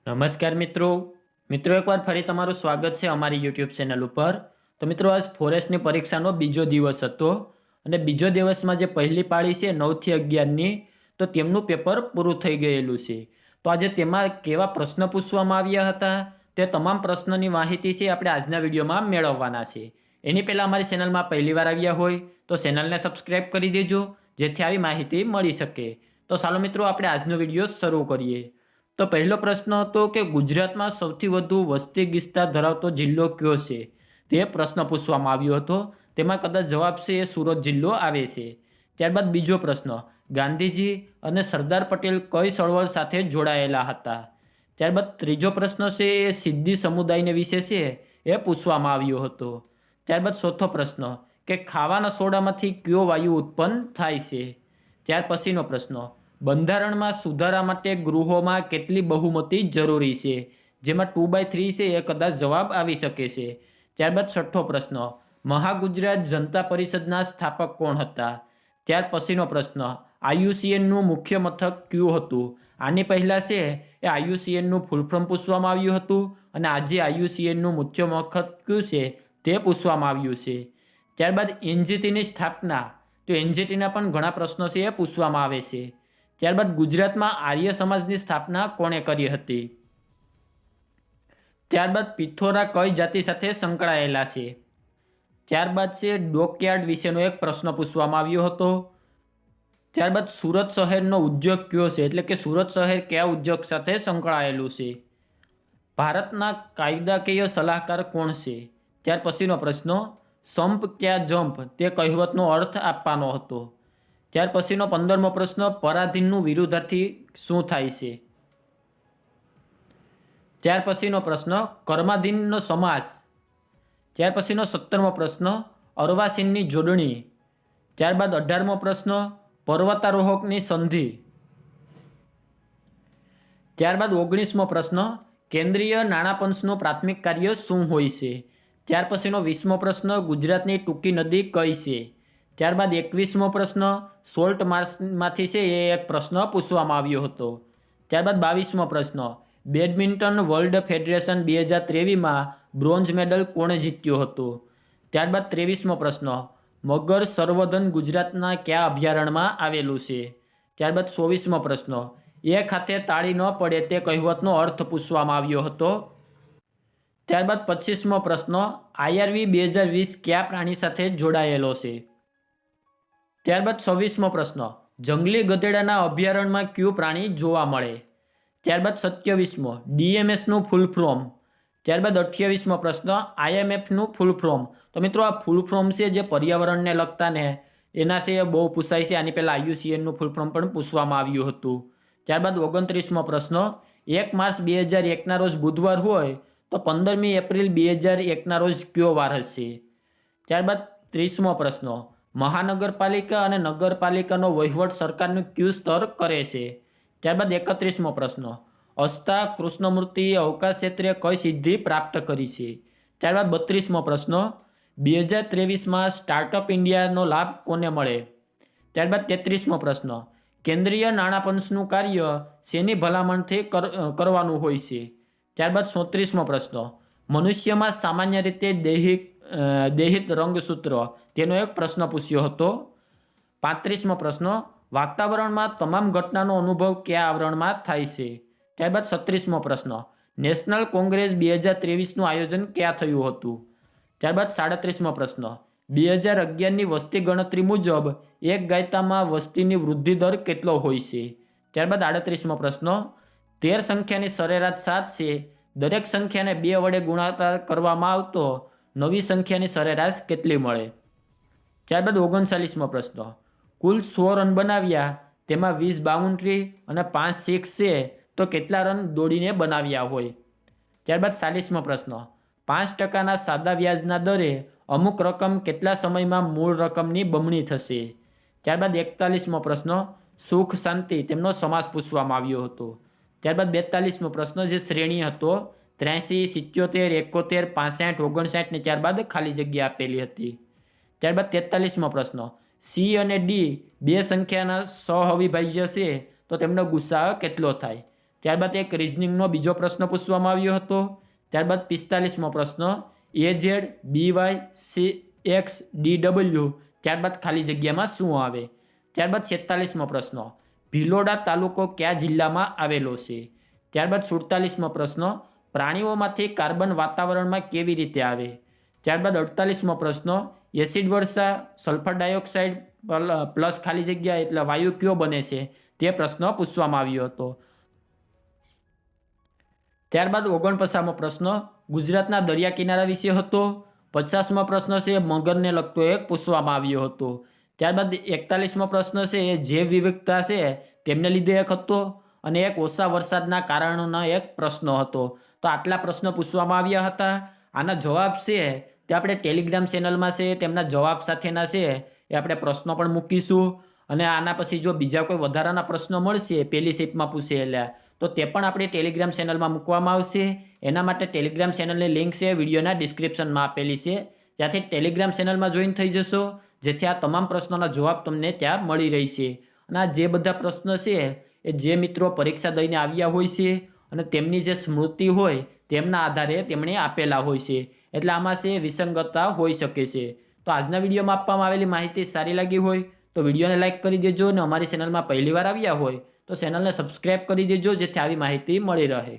નમસ્કાર મિત્રો એકવાર ફરી તમારું સ્વાગત છે અમારી યુટ્યુબ ચેનલ ઉપર। તો મિત્રો આજ ફોરેસ્ટની પરીક્ષાનો બીજો દિવસ હતો અને બીજો દિવસમાં જે પહેલી પાળી છે 9 થી 11ની તો તેમનું પેપર પૂરું થઈ ગયેલું છે। તો આજે તેમાં કેવા પ્રશ્ન પૂછવામાં આવ્યા હતા તે તમામ પ્રશ્નોની માહિતી છે આપણે આજના વિડીયોમાં મેળવવાના છે। એની પહેલાં અમારી ચેનલમાં પહેલીવાર આવ્યા હોય તો ચેનલને સબસ્ક્રાઈબ કરી દેજો જેથી આવી માહિતી મળી શકે। તો ચાલો મિત્રો આપણે આજનો વિડીયો શરૂ કરીએ। તો પહેલો પ્રશ્ન હતો કે ગુજરાતમાં સૌથી વધુ વસ્તી ગીચતા ધરાવતો જિલ્લો કયો છે તે પ્રશ્ન પૂછવામાં આવ્યો હતો। તેમાં કદાચ જવાબ છે એ સુરત જિલ્લો આવે છે। ત્યારબાદ બીજો પ્રશ્ન, ગાંધીજી અને સરદાર પટેલ કઈ ચળવળ સાથે જોડાયેલા હતા? ત્યારબાદ ત્રીજો પ્રશ્ન છે એ સિદ્દી સમુદાયને વિશે છે એ પૂછવામાં આવ્યો હતો। ત્યારબાદ ચોથો પ્રશ્ન કે ખાવાના સોડામાંથી કયો વાયુ ઉત્પન્ન થાય છે? ત્યાર પછીનો પ્રશ્ન, બંધારણમાં સુધારા માટે ગૃહોમાં કેટલી બહુમતી જરૂરી છે? જેમાં 2/3 છે એ કદાચ જવાબ આવી શકે છે। ત્યારબાદ છઠ્ઠો પ્રશ્ન, મહાગુજરાત જનતા પરિષદના સ્થાપક કોણ હતા? ત્યાર પછીનો પ્રશ્ન, IUCNનું મુખ્ય મથક કયું હતું? આની પહેલાં છે એ IUCNનું ફૂલ ફોર્મ પૂછવામાં આવ્યું હતું અને આજે IUCNનું મુખ્ય મથક કયું છે તે પૂછવામાં આવ્યું છે। ત્યારબાદ NGTની સ્થાપના, તો NGTના પણ ઘણા પ્રશ્નો છે એ પૂછવામાં આવે છે। ત્યારબાદ ગુજરાતમાં આર્ય સમાજની સ્થાપના કોણે કરી હતી? ત્યારબાદ પિથોરા કઈ જાતિ સાથે સંકળાયેલા છે? ત્યારબાદ છે ડોકયાર્ડ વિશેનો એક પ્રશ્ન પૂછવામાં આવ્યો હતો। ત્યારબાદ સુરત શહેરનો ઉદ્યોગ કયો છે, એટલે કે સુરત શહેર કયા ઉદ્યોગ સાથે સંકળાયેલું છે? ભારતના કાયદાકીય સલાહકાર કોણ છે? ત્યાર પછીનો પ્રશ્ન, સંપ ક્યાં જંપ તે કહેવતનો અર્થ આપવાનો હતો। ત્યાર પછીનો 15મો પ્રશ્ન, પરાધીનનું વિરુદ્ધાર્થી શું થાય છે? ત્યાર પછીનો પ્રશ્ન, કર્માધીનનો સમાસ। ત્યાર પછીનો 17મો પ્રશ્ન, અર્વાચીનની જોડણી। ત્યારબાદ 18મો પ્રશ્ન, પર્વતારોહકની સંધિ। ત્યારબાદ 19મો પ્રશ્ન, કેન્દ્રીય નાણાપંચનું પ્રાથમિક કાર્ય શું હોય છે? ત્યાર પછીનો 20મો પ્રશ્ન, ગુજરાતની ટૂંકી નદી કઈ છે? ત્યારબાદ 21મો પ્રશ્ન, સોલ્ટ માર્શમાંથી છે એ એક પ્રશ્ન પૂછવામાં આવ્યો હતો। ત્યારબાદ 22મો પ્રશ્ન, બેડમિન્ટન વર્લ્ડ ફેડરેશન 2023માં બ્રોન્ઝ મેડલ કોણે જીત્યો હતો? ત્યારબાદ 23મો પ્રશ્ન, મગર સંવર્ધન ગુજરાતના કયા અભયારણ્યમાં આવેલું છે? ત્યારબાદ 24મો પ્રશ્ન, એક હાથે તાળી ન પડે તે કહેવતનો અર્થ પૂછવામાં આવ્યો હતો। ત્યારબાદ 25મો પ્રશ્ન, IRV 2020 કયા પ્રાણી સાથે જોડાયેલો છે? ત્યારબાદ 26મો પ્રશ્ન, જંગલી ગધેડાના અભયારણ્યમાં કયું પ્રાણી જોવા મળે? ત્યારબાદ 27મો, DMSનું ફૂલ ફોર્મ। ત્યારબાદ 28મો પ્રશ્ન, IMFનું ફૂલ ફોર્મ। તો મિત્રો આ ફૂલ ફોર્મ છે જે પર્યાવરણને લગતા ને એના છે એ બહુ પૂછાય છે। આની પહેલાં IUCNનું ફૂલ ફોર્મ પણ પૂછવામાં આવ્યું હતું। ત્યારબાદ 29મો પ્રશ્ન, 1 માર્ચ 2001ના રોજ બુધવાર હોય તો 15મી એપ્રિલ 2001ના રોજ કયો વાર હશે? ત્યારબાદ 30મો પ્રશ્ન, મહાનગરપાલિકા અને નગરપાલિકાનો વહીવટ સરકારનું કયું સ્તર કરે છે? ત્યારબાદ 31મો પ્રશ્ન, અસ્તા કૃષ્ણમૂર્તિએ અવકાશ ક્ષેત્રે કઈ સિદ્ધિ પ્રાપ્ત કરી છે? ત્યારબાદ 32મો પ્રશ્ન, 2023માં સ્ટાર્ટઅપ ઇન્ડિયાનો લાભ કોને મળે? ત્યારબાદ 33મો પ્રશ્ન, કેન્દ્રીય નાણાપંચનું કાર્ય શેની ભલામણથી કરવાનું હોય છે? ત્યારબાદ 34મો પ્રશ્ન, મનુષ્યમાં સામાન્ય રીતે દેહિત રંગસૂત્ર તેનો એક પ્રશ્ન પૂછ્યો હતો। 35મો પ્રશ્ન, વાતાવરણમાં તમામ ઘટનાનો અનુભવ કયા આવરણમાં થાય છે? ત્યારબાદ 36મો પ્રશ્ન, નેશનલ કોંગ્રેસ 2023નું આયોજન ક્યાં થયું હતું? ત્યારબાદ 37મો પ્રશ્ન, 2011ની વસ્તી ગણતરી મુજબ એક ગાયતામાં વસ્તીની વૃદ્ધિ દર કેટલો હોય છે? ત્યારબાદ 38મો પ્રશ્ન, 13 સંખ્યાની સરેરાશ 7 છે, દરેક સંખ્યાને 2 વડે ગુણાકાર કરવામાં આવતો નવી સંખ્યાની સરેરાશ કેટલી મળે? ત્યારબાદ 39મો પ્રશ્ન, કુલ 100 રન બનાવ્યા તેમાં 20 બાઉન્ડ્રી અને 5 સિક્સ છે તો કેટલા રન દોડીને બનાવ્યા હોય? ત્યારબાદ 40મો પ્રશ્ન, 5%ના સાદા વ્યાજના દરે અમુક રકમ કેટલા સમયમાં મૂળ રકમની બમણી થશે? ત્યારબાદ 41મો પ્રશ્ન, સુખ શાંતિ તેમનો સમાસ પૂછવામાં આવ્યો હતો। ત્યારબાદ 42મો પ્રશ્ન જે શ્રેણી હતો 83, 77, 71, 65, 59 ને ત્યારબાદ ખાલી જગ્યા આપેલી હતી। ત્યારબાદ 43મો પ્રશ્ન, C અને D બે સંખ્યાના સહઅવિભાજ્ય છે તો તેમનો ગુસાઅ કેટલો થાય? ત્યારબાદ એક રિઝનિંગનો બીજો પ્રશ્ન પૂછવામાં આવ્યો હતો. ત્યારબાદ 45મો પ્રશ્ન AZ BY CX DW ત્યારબાદ ખાલી જગ્યામાં શું આવે. ત્યારબાદ 46મો પ્રશ્ન ભિલોડા તાલુકો કયા જિલ્લામાં આવેલો છે. ત્યારબાદ 47મો પ્રશ્ન પ્રાણીઓમાંથી કાર્બન વાતાવરણમાં કેવી રીતે આવે. ત્યારબાદ 48મો પ્રશ્ન એસિડ વર્ષા સલ્ફર ડાયોક્સાઇડ પ્લસ ખાલી જગ્યા એટલે વાયુ કયો બને છે તે પ્રશ્ન પૂછવામાં આવ્યો હતો. ત્યારબાદ 49મો પ્રશ્ન ગુજરાતના દરિયા કિનારા વિશે હતો. 50મો પ્રશ્ન છે મગરને લગતો એક પૂછવામાં આવ્યો હતો. ત્યારબાદ 41મો પ્રશ્ન છે એ જૈવ વિવિધતા છે તેમને લીધે એક હતો અને એક ઓછા વરસાદના કારણનો એક પ્રશ્ન હતો. તો આટલા પ્રશ્નો પૂછવામાં આવ્યા હતા. આના જવાબ છે તે આપણે ટેલિગ્રામ ચેનલમાં છે તેમના જવાબ સાથેના છે એ આપણે પ્રશ્નો પણ મૂકીશું. અને આના પછી જો બીજા કોઈ વધારાના પ્રશ્નો મળશે પહેલી શિફ્ટમાં પૂછેલા તો તે પણ આપણી ટેલિગ્રામ ચેનલમાં મૂકવામાં આવશે. એના માટે ટેલિગ્રામ ચેનલની લિંક છે વિડીયોના ડિસ્ક્રિપ્શનમાં આપેલી છે. ત્યાંથી ટેલિગ્રામ ચેનલમાં જોઈન થઈ જશો જેથી આ તમામ પ્રશ્નોના જવાબ તમને ત્યાં મળી રહેશે. અને આ જે બધા પ્રશ્ન છે એ જે મિત્રો પરીક્ષા દઈને આવ્યા હોય છે અને તેમની જે સ્મૃતિ હોય તેમના આધારે તેમણે આપેલા હોય છે. એટલે આમાં છે વિસંગતતા હોઈ શકે છે. તો આજના વિડીયોમાં આપવામાં આવેલી માહિતી સારી લાગી હોય તો વિડીયોને લાઇક કરી દેજો અને અમારી ચેનલમાં પહેલીવાર આવ્યા હોય તો ચેનલને સબસ્ક્રાઈબ કરી દેજો જેથી આવી માહિતી મળી રહે.